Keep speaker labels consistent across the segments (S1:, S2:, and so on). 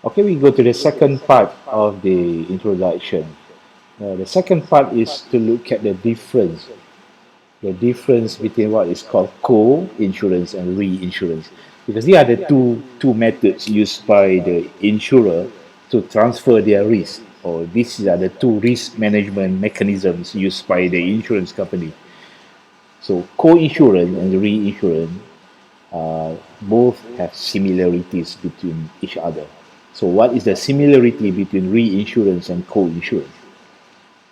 S1: Okay, we go to the second part of the introduction. The second part is to look at the difference between what is called co-insurance and reinsurance, because they are the two methods used by the insurer to transfer their risk, or these are the two risk management mechanisms used by the insurance company. So co-insurance and reinsurance both have similarities between each other. So what is the similarity between reinsurance and co-insurance?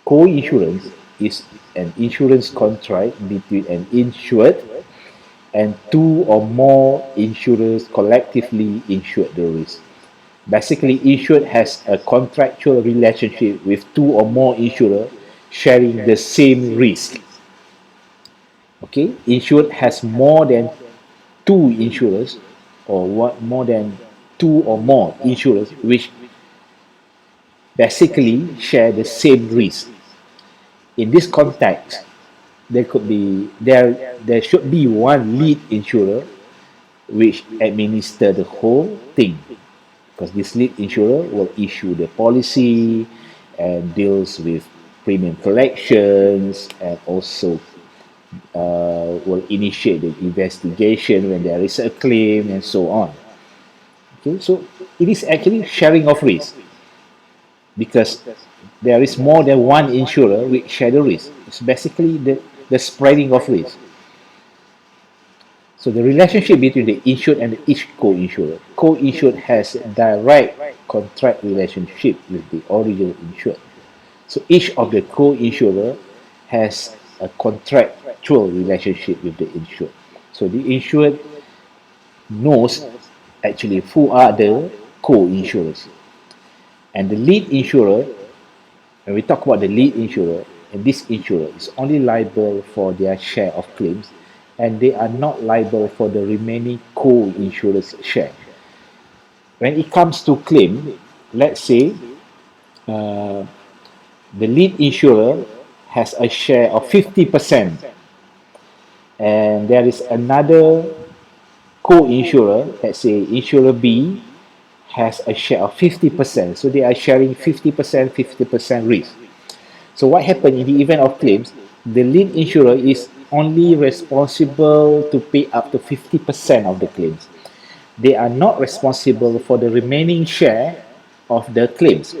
S1: Co-insurance is an insurance contract between an insured and two or more insurers collectively insure the risk. Basically, insured has a contractual relationship with two or more insurers sharing the same risk. Okay, insured has more than two insurers, or what, more than two or more insurers which basically share the same risk. In this context, there should be one lead insurer which administer the whole thing, because this lead insurer will issue the policy and deals with premium collections, and also will initiate the investigation when there is a claim and so on. Okay, so it is actually sharing of risk, because there is more than one insurer which share the risk. It's basically the spreading of risk. So the relationship between the insured and each co-insurer. Co-insured has a direct contract relationship with the original insured. So each of the co-insurer has a contractual relationship with the insured. So the insured knows actually who are the co-insurers. And the lead insurer, when we talk about the lead insurer, and this insurer is only liable for their share of claims, and they are not liable for the remaining co-insurers' share. When it comes to claim, let's say uh, the lead insurer has a share of 50%, and there is another co-insurer, let's say insurer B, has a share of 50%. So they are sharing 50%, 50% risk. So what happens in the event of claims? The lead insurer is only responsible to pay up to 50% of the claims. They are not responsible for the remaining share of the claims,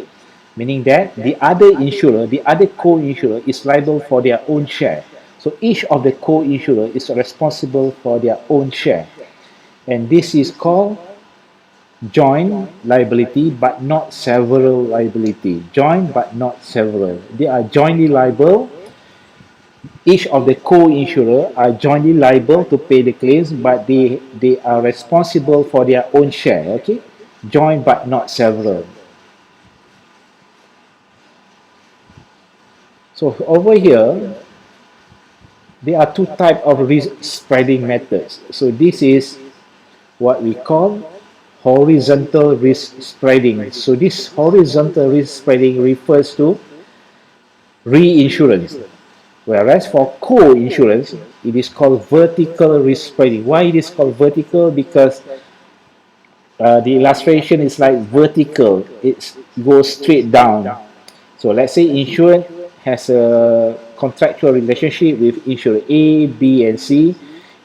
S1: meaning that the other insurer, the other co-insurer is liable for their own share. So each of the co-insurer is responsible for their own share. And this is called joint liability, but not several liability. Joint but not several. They are jointly liable. Each of the co-insurer are jointly liable to pay the claims, but they are responsible for their own share. Okay, joint but not several. So over here, there are two types of risk spreading methods. So this is what we call horizontal risk spreading. So this horizontal risk spreading refers to reinsurance, whereas for co-insurance, it is called vertical risk spreading. Why it is called vertical? Because the illustration is like vertical. It goes straight down. So let's say insured has a contractual relationship with insurer A, B, and C,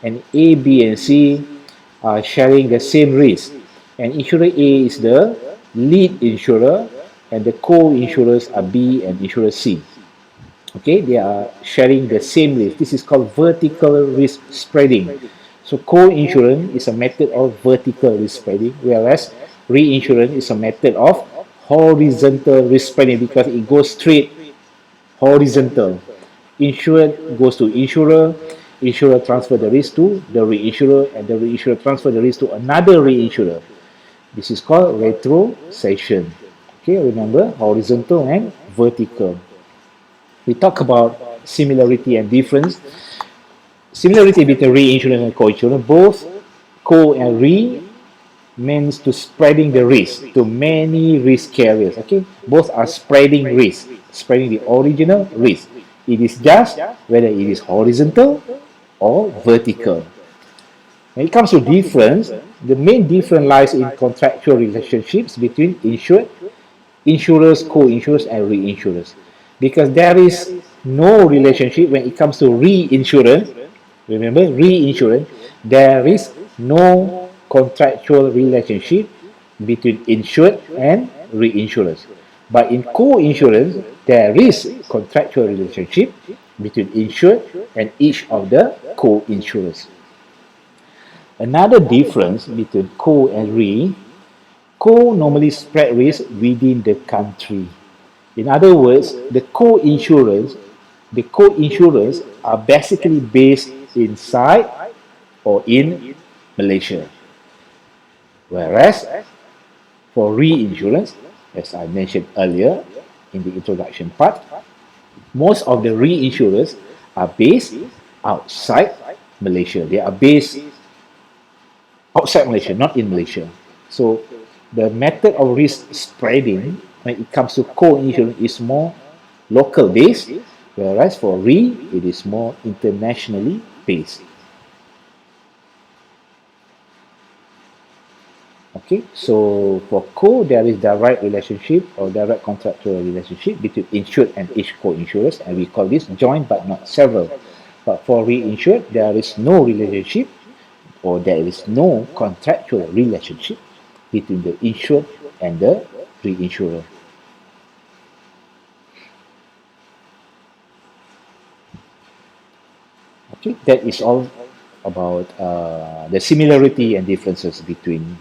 S1: and A, B, and C are sharing the same risk. And insurer A is the lead insurer, and the co-insurers are B and insurer C. Okay, they are sharing the same risk. This is called vertical risk spreading. So co-insurance is a method of vertical risk spreading, whereas reinsurance is a method of horizontal risk spreading, because it goes straight horizontal. Insured goes to insurer, insurer transfer the risk to the reinsurer, and the reinsurer transfer the risk to another reinsurer. This is called retrocession. Okay, remember horizontal and vertical. We talk about similarity and difference. Similarity between reinsurance and co-insurance, both co and re means to spreading the risk to many risk carriers. Okay, both are spreading risk, spreading the original risk. It is just whether it is horizontal or vertical. When it comes to difference, the main difference lies in contractual relationships between insured, insurers, co-insurers, and reinsurers. Because there is no relationship when it comes to reinsurance. Remember, reinsurance, there is no contractual relationship between insured and reinsurers. But in co-insurance, there is contractual relationship between insured and each of the co-insurers. Another difference between co and re, co normally spread risk within the country. In other words, the co-insurers are basically based inside or in Malaysia. Whereas for reinsurance, as I mentioned earlier in the introduction part, most of the reinsurers are based outside Malaysia. They are based outside Malaysia, not in Malaysia. So the method of risk spreading when it comes to co-insurance is more local based, whereas for re, it is more internationally based. Okay, so for co, there is direct relationship or direct contractual relationship between insured and each co-insurers, and we call this joint but not several. But for reinsured, there is no relationship or there is no contractual relationship between the insured and the reinsurer. Okay, that is all about the similarity and differences between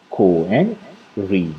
S1: co and re.